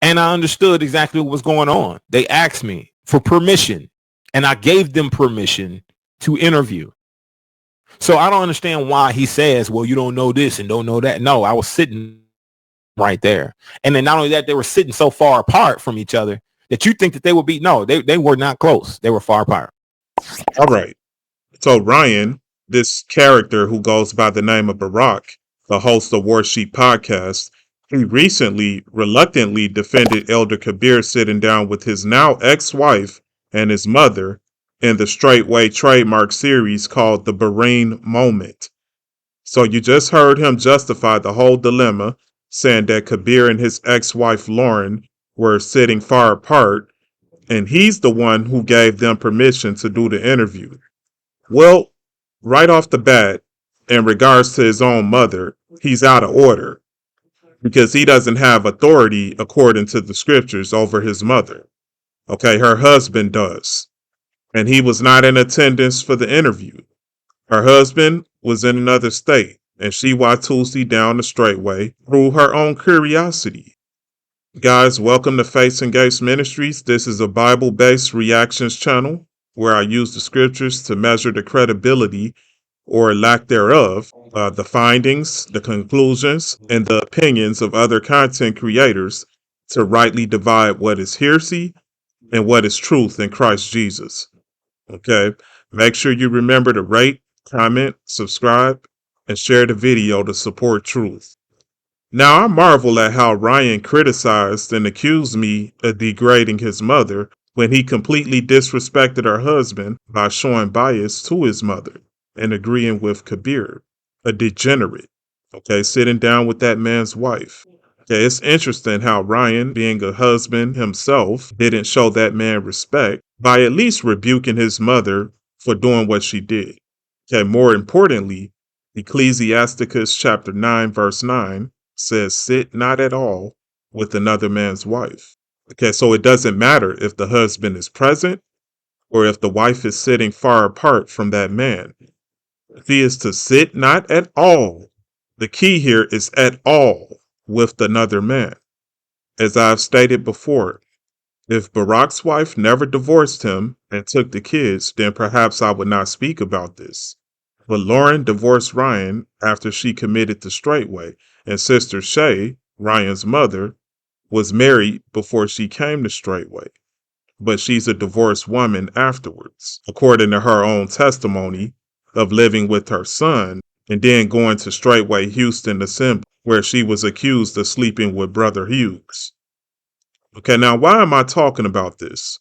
And I understood exactly what was going on. They asked me for permission, and I gave them permission to interview. So I don't understand why he says, well, you don't know this and don't know that. No, I was sitting right there. And then not only that, they were sitting so far apart from each other that you think that they would be. No, they were not close. They were far apart. All right. So Ryan, this character who goes by the name of Barack, the host of War Sheep podcast, he recently reluctantly defended Elder Kabeer sitting down with his now ex-wife and his mother in the Straightway trademark series called The Berean Moment. So you just heard him justify the whole dilemma, saying that Kabeer and his ex-wife Lauren were sitting far apart, and he's the one who gave them permission to do the interview. Well, right off the bat, in regards to his own mother, he's out of order because he doesn't have authority according to the scriptures over his mother. Okay, her husband does. And he was not in attendance for the interview. Her husband was in another state, and she Watusi down the straightway through her own curiosity. Guys, welcome to Face and Gates Ministries. This is a Bible-based reactions channel where I use the scriptures to measure the credibility or lack thereof, the findings, the conclusions, and the opinions of other content creators to rightly divide what is heresy and what is truth in Christ Jesus. Okay, make sure you remember to rate, comment, subscribe, and share the video to support truth. Now, I marvel at how Ryan criticized and accused me of degrading his mother when he completely disrespected her husband by showing bias to his mother and agreeing with Kabeer, a degenerate, okay, sitting down with that man's wife. Okay, it's interesting how Ryan, being a husband himself, didn't show that man respect by at least rebuking his mother for doing what she did. Okay, more importantly, Ecclesiasticus chapter 9, verse 9 says, sit not at all with another man's wife. Okay, so it doesn't matter if the husband is present or if the wife is sitting far apart from that man. He is to sit not at all. The key here is at all with another man. As I've stated before, if Barack's wife never divorced him and took the kids, then perhaps I would not speak about this. But Lauren divorced Ryan after she committed to Straightway, and Sister Shae, Ryan's mother, was married before she came to Straightway. But she's a divorced woman afterwards, according to her own testimony of living with her son and then going to Straightway Houston Assembly, where she was accused of sleeping with Brother Hughes. Okay, now why am I talking about this?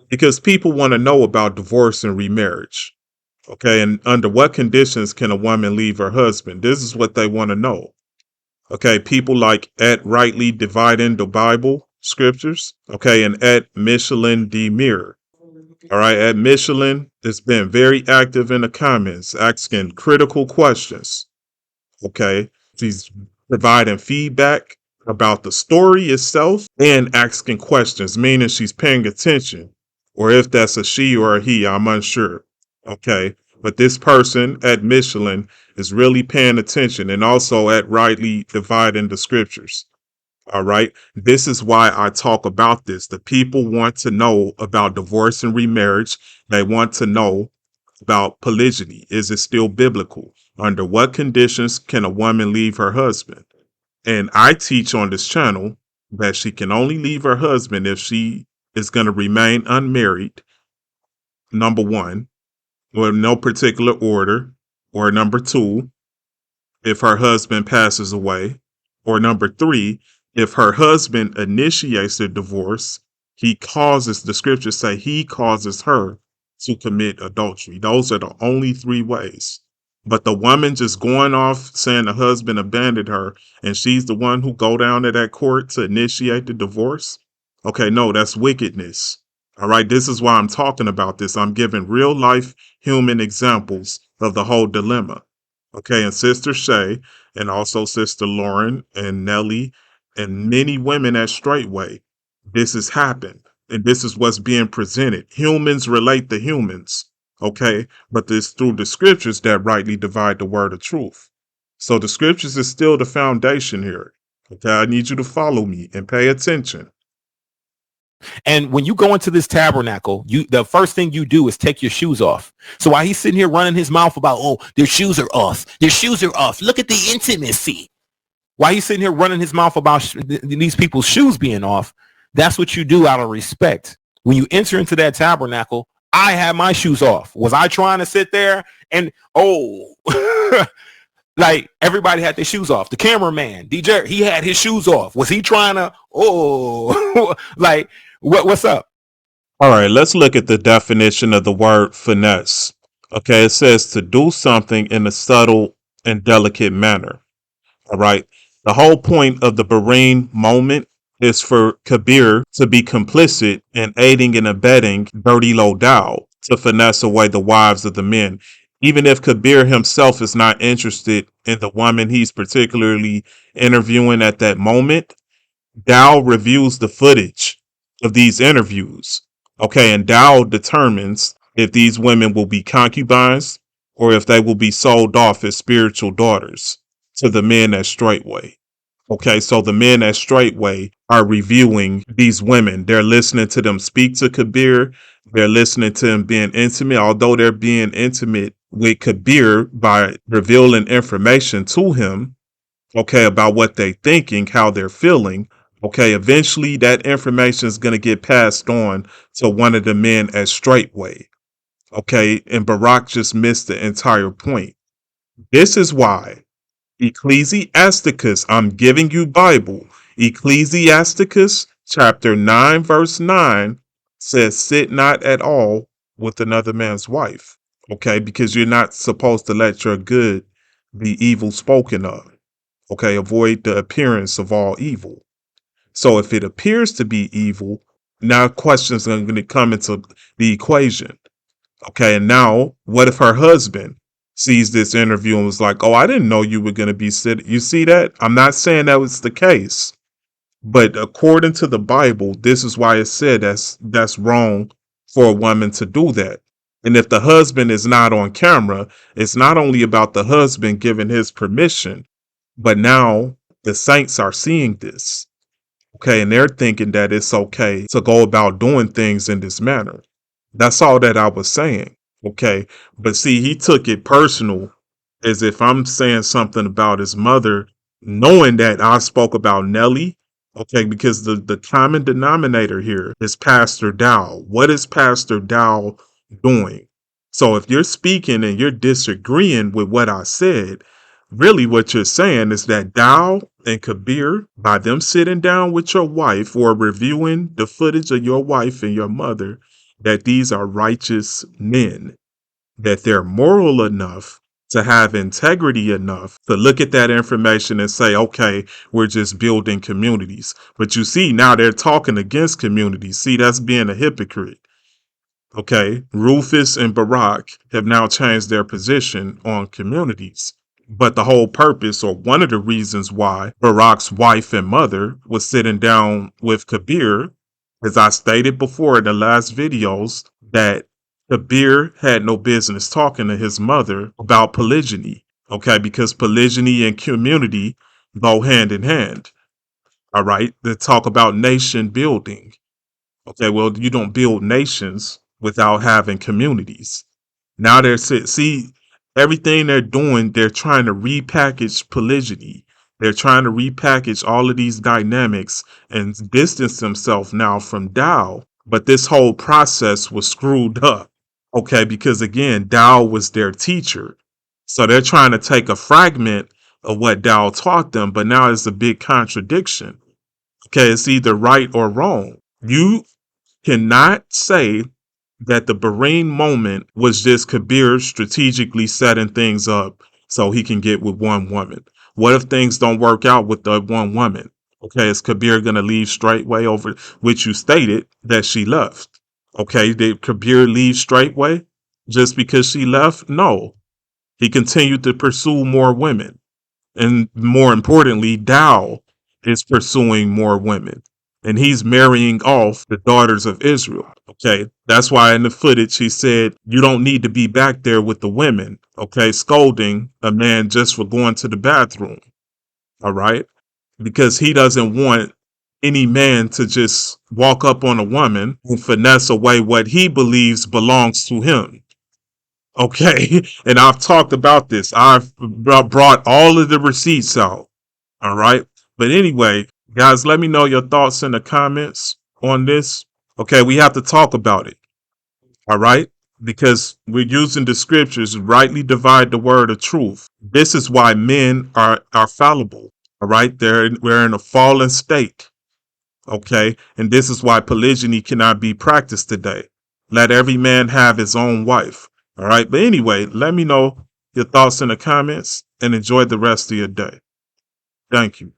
Because people want to know about divorce and remarriage. Okay, and under what conditions can a woman leave her husband? This is what they want to know. Okay, people like at Rightly Dividing the Bible Scriptures. Okay, and at Michelin D. Mirror. All right, at Michelin has been very active in the comments, asking critical questions. Okay, she's providing feedback about the story itself and asking questions, meaning she's paying attention. Or if that's a she or a he, I'm unsure. Okay, but this person at Michelin is really paying attention and also at rightly dividing the scriptures. All right. This is why I talk about this. The people want to know about divorce and remarriage. They want to know about polygyny. Is it still biblical? Under what conditions can a woman leave her husband? And I teach on this channel that she can only leave her husband if she is going to remain unmarried, number one, or in no particular order, or number two, if her husband passes away, or number three, if her husband initiates the divorce, the scriptures say he causes her to commit adultery. Those are the only three ways. But the woman just going off saying the husband abandoned her and she's the one who go down to that court to initiate the divorce. Okay, no, that's wickedness. All right, this is why I'm talking about this. I'm giving real life human examples of the whole dilemma. Okay, and Sister Shae and also Sister Lauren and Nellie and many women at Straightway, this has happened. And this is what's being presented. Humans relate to humans. Okay, but it's through the scriptures that rightly divide the word of truth. So the scriptures is still the foundation here. Okay, I need you to follow me and pay attention. And when you go into this tabernacle, the first thing you do is take your shoes off. So while he's sitting here running his mouth about, oh, their shoes are off. Their shoes are off. Look at the intimacy. While he's sitting here running his mouth about these people's shoes being off, that's what you do out of respect. When you enter into that tabernacle, I had my shoes off. Was I trying to sit there and, oh, like everybody had their shoes off? The cameraman, DJ, he had his shoes off. Was he trying to, oh, like, what's up? All right, let's look at the definition of the word finesse. Okay, it says to do something in a subtle and delicate manner. All right. The whole point of the Berean moment is for Kabeer to be complicit in aiding and abetting Dirty Low Dowell to finesse away the wives of the men. Even if Kabeer himself is not interested in the woman he's particularly interviewing at that moment, Dowell reviews the footage of these interviews. Okay, and Dowell determines if these women will be concubines or if they will be sold off as spiritual daughters to the men at Straightway. Okay, so the men at Straightway are reviewing these women. They're listening to them speak to Kabeer. They're listening to them being intimate, although they're being intimate with Kabeer by revealing information to him, okay, about what they're thinking, how they're feeling. Okay, eventually that information is going to get passed on to one of the men at Straightway. Okay, and Barak just missed the entire point. This is why Ecclesiasticus, I'm giving you Bible. Ecclesiasticus chapter 9 verse 9 says, sit not at all with another man's wife. Okay, because you're not supposed to let your good be evil spoken of. Okay, avoid the appearance of all evil. So if it appears to be evil, now questions are going to come into the equation. Okay, and now what if her husband sees this interview and was like, oh, I didn't know you were going to be sitting. You see that? I'm not saying that was the case, but according to the Bible, this is why it said that's wrong for a woman to do that. And if the husband is not on camera, it's not only about the husband giving his permission, but now the saints are seeing this. Okay, and they're thinking that it's okay to go about doing things in this manner. That's all that I was saying. Okay, but see, he took it personal as if I'm saying something about his mother, knowing that I spoke about Nelly. Okay, because the common denominator here is Pastor Dowell. What is Pastor Dowell doing? So if you're speaking and you're disagreeing with what I said, really what you're saying is that Dowell and Kabeer, by them sitting down with your wife or reviewing the footage of your wife and your mother, that these are righteous men, that they're moral enough to have integrity enough to look at that information and say, okay, we're just building communities. But you see, now they're talking against communities. See, that's being a hypocrite. Okay, Rufus and Barak have now changed their position on communities. But the whole purpose, or one of the reasons why Barak's wife and mother was sitting down with Kabeer, as I stated before in the last videos, that Kabeer had no business talking to his mother about polygyny. Okay, because polygyny and community go hand in hand. All right, they talk about nation building. Okay, well, you don't build nations without having communities. Now see everything they're doing, they're trying to repackage polygyny. They're trying to repackage all of these dynamics and distance themselves now from Dowell. But this whole process was screwed up. Okay, because again, Dowell was their teacher. So they're trying to take a fragment of what Dowell taught them, but now it's a big contradiction. Okay, it's either right or wrong. You cannot say that the Berean moment was just Kabeer strategically setting things up so he can get with one woman. What if things don't work out with the one woman? Okay, is Kabeer going to leave straightway over, which you stated that she left? Okay, did Kabeer leave straightway just because she left? No. He continued to pursue more women. And more importantly, Dowell is pursuing more women. And he's marrying off the daughters of Israel. Okay. That's why in the footage he said, you don't need to be back there with the women. Okay. Scolding a man just for going to the bathroom. All right. because he doesn't want any man to just walk up on a woman and finesse away what he believes belongs to him. Okay. And I've talked about this. I've brought all of the receipts out. All right. But anyway, guys, let me know your thoughts in the comments on this. Okay. We have to talk about it. All right. Because we're using the scriptures to rightly divide the word of truth. This is why men are fallible. All right. We're in a fallen state. Okay. And this is why polygyny cannot be practiced today. Let every man have his own wife. All right. But anyway, let me know your thoughts in the comments and enjoy the rest of your day. Thank you.